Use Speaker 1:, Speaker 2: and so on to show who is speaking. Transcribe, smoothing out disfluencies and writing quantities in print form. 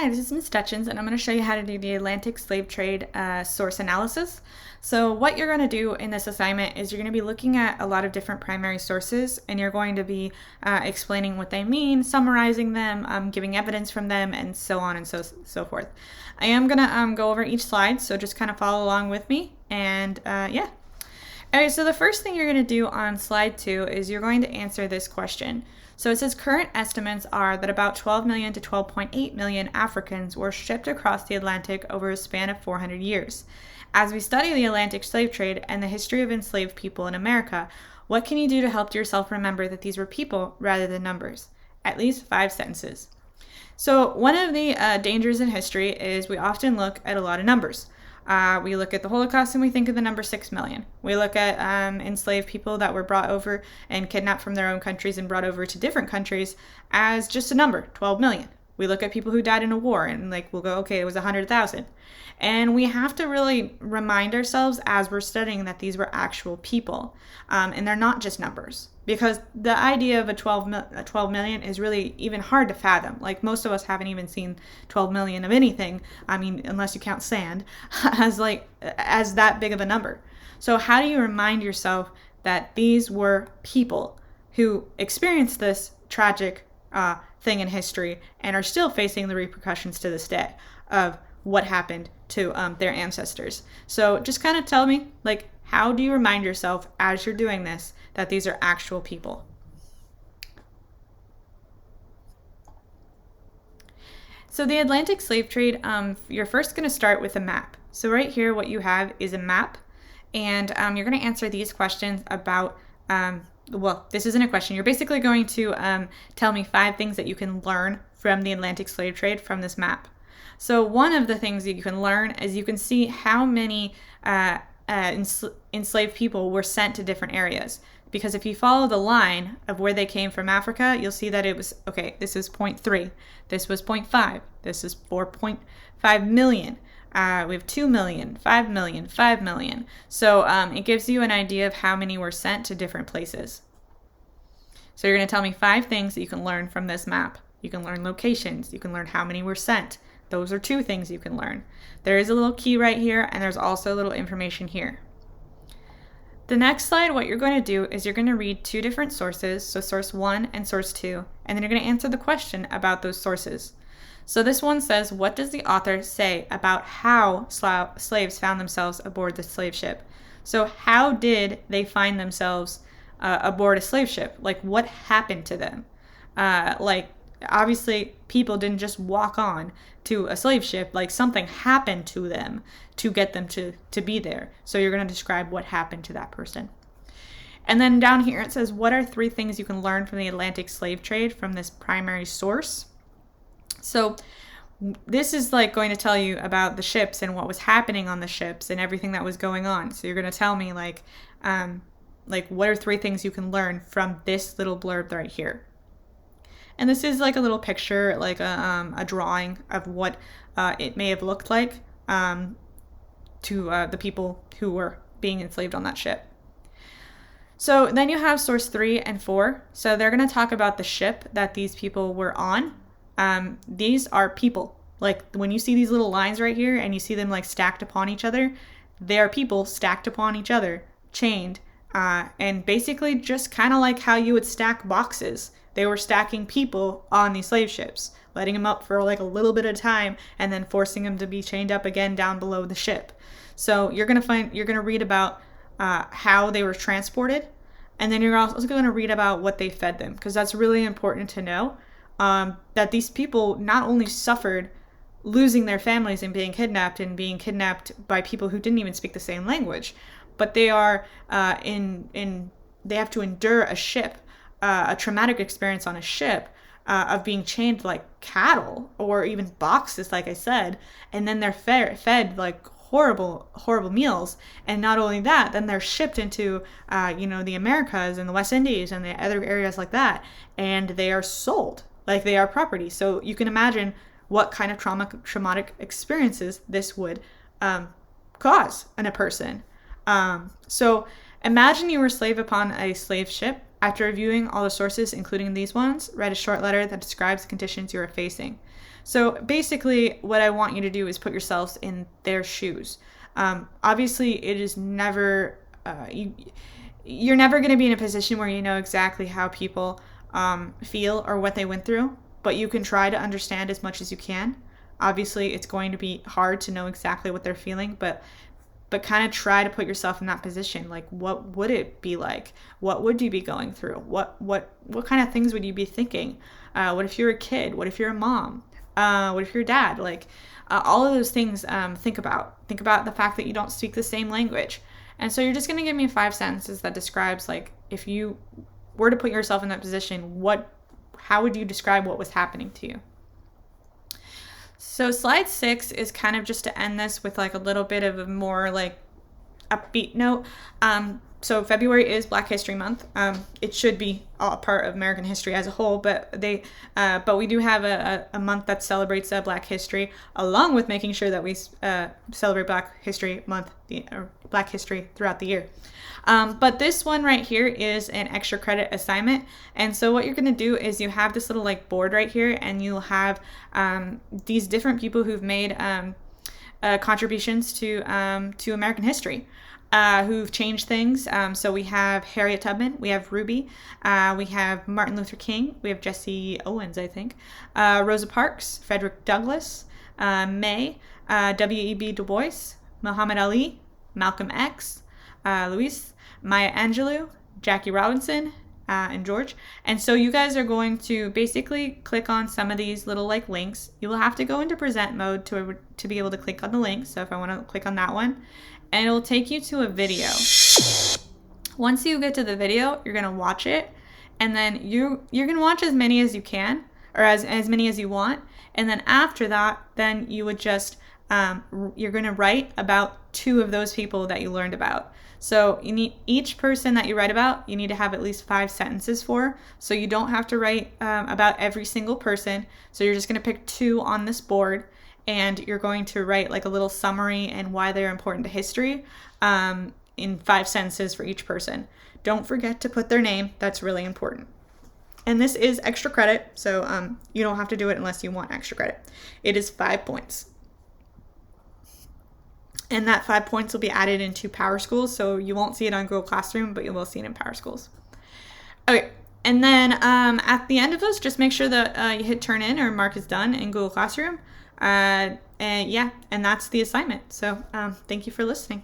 Speaker 1: Hi, this is Ms. Dutchins, and I'm going to show you how to do the Atlantic slave trade source analysis. So what you're going to do in this assignment is you're going to be looking at a lot of different primary sources, and you're going to be explaining what they mean, summarizing them, giving evidence from them, and so on and so forth. I am going to go over each slide, so just kind of follow along with me, and yeah. All right, so the first thing you're going to do on slide 2 is you're going to answer this question. So it says current estimates are that about 12 million to 12.8 million Africans were shipped across the Atlantic over a span of 400 years. As we study the Atlantic slave trade and the history of enslaved people in America, what can you do to help yourself remember that these were people rather than numbers? At least 5 sentences. So one of the dangers in history is we often look at a lot of numbers. We look at the Holocaust and we think of the number 6 million. We look at enslaved people that were brought over and kidnapped from their own countries and brought over to different countries as just a number, 12 million. We look at people who died in a war and we'll go, okay, it was 100,000. And we have to really remind ourselves as we're studying that these were actual people. And they're not just numbers. Because the idea of a 12 million is really even hard to fathom. Like most of us haven't even seen 12 million of anything. I mean, unless you count sand, as that big of a number. So how do you remind yourself that these were people who experienced this tragic thing in history and are still facing the repercussions to this day of what happened to their ancestors? So just kind of tell me, how do you remind yourself as you're doing this that these are actual people? So the Atlantic slave trade, you're first going to start with a map. So right here, what you have is a map, and you're going to answer these questions about, well, this isn't a question. You're basically going to tell me 5 things that you can learn from the Atlantic slave trade from this map. So one of the things that you can learn is you can see how many enslaved people were sent to different areas. Because if you follow the line of where they came from Africa, you'll see that it was, okay, this is 0.3, this was 0.5, this is 4.5 million. We have 2 million, 5 million, 5 million. So it gives you an idea of how many were sent to different places. So you're going to tell me 5 things that you can learn from this map. You can learn locations. You can learn how many were sent. Those are 2 things you can learn. There is a little key right here, and there's also a little information here. The next slide, what you're going to do is you're going to read 2 different sources, so source 1 and source 2, and then you're going to answer the question about those sources. So this one says, what does the author say about how slaves found themselves aboard the slave ship? So how did they find themselves aboard a slave ship? What happened to them? Obviously, people didn't just walk on to a slave ship. Something happened to them to get them to be there. So you're going to describe what happened to that person. And then down here it says, what are 3 things you can learn from the Atlantic slave trade from this primary source? So this is going to tell you about the ships and what was happening on the ships and everything that was going on. So you're going to tell me what are 3 things you can learn from this little blurb right here. And this is a little picture, a drawing of what it may have looked like to the people who were being enslaved on that ship. So then you have source 3 and 4. So they're going to talk about the ship that these people were on. These are people. When you see these little lines right here and you see them stacked upon each other, they are people stacked upon each other, chained, and basically just kind of like how you would stack boxes. They were stacking people on these slave ships, letting them up for a little bit of time and then forcing them to be chained up again down below the ship. So you're going to read about how they were transported, and then you're also going to read about what they fed them, because that's really important to know, that these people not only suffered losing their families and being kidnapped by people who didn't even speak the same language, but they are they have to endure a traumatic experience on a ship of being chained like cattle or even boxes, like I said, and then they're fed horrible meals. And not only that, then they're shipped into the Americas and the West Indies and the other areas like that, and they are sold like they are property. So you can imagine what kind of traumatic experiences this would cause in a person. So imagine you were a slave upon a slave ship After reviewing all the sources, including these ones, write a short letter that describes the conditions you are facing. So basically, what I want you to do is put yourselves in their shoes. Obviously, it is never, you're never going to be in a position where you know exactly how people feel or what they went through, but you can try to understand as much as you can. Obviously, it's going to be hard to know exactly what they're feeling, but kind of try to put yourself in that position. Like, what would it be like? What would you be going through? What kind of things would you be thinking? What if you're a kid? What if you're a mom? What if you're a dad? Like, all of those things, think about the fact that you don't speak the same language. And so you're just going to give me 5 sentences that describes, like, if you were to put yourself in that position, how would you describe what was happening to you? So slide 6 is kind of just to end this with like a little bit of a more like upbeat note. So February is Black History Month. It should be a part of American history as a whole, but we do have a month that celebrates Black history, along with making sure that we celebrate Black History Month or Black history throughout the year. But this one right here is an extra credit assignment. And so what you're going to do is you have this little like board right here, and you'll have these different people who've made contributions to American history. Who've changed things. So we have Harriet Tubman, we have Ruby, we have Martin Luther King, we have Jesse Owens, I think, Rosa Parks, Frederick Douglass, May, W.E.B. Du Bois, Muhammad Ali, Malcolm X, Luis, Maya Angelou, Jackie Robinson, and George. And so you guys are going to basically click on some of these little like links. You will have to go into present mode to be able to click on the link. So if I want to click on that one, and it'll take you to a video. Once you get to the video, you're gonna watch it, and then you're gonna watch as many as you can, or as many as you want, and then after that, then you would just you're gonna write about 2 of those people that you learned about. So you need each person that you write about, you need to have at least 5 sentences for. So you don't have to write about every single person. So you're just gonna pick 2 on this board, and you're going to write like a little summary and why they're important to history in 5 sentences for each person. Don't forget to put their name. That's really important. And this is extra credit, so you don't have to do it unless you want extra credit. It is 5 points. And that 5 points will be added into PowerSchool, so you won't see it on Google Classroom, but you will see it in PowerSchools. Okay. And then at the end of this, just make sure that you hit turn in or mark is done in Google Classroom. And that's the assignment. So thank you for listening.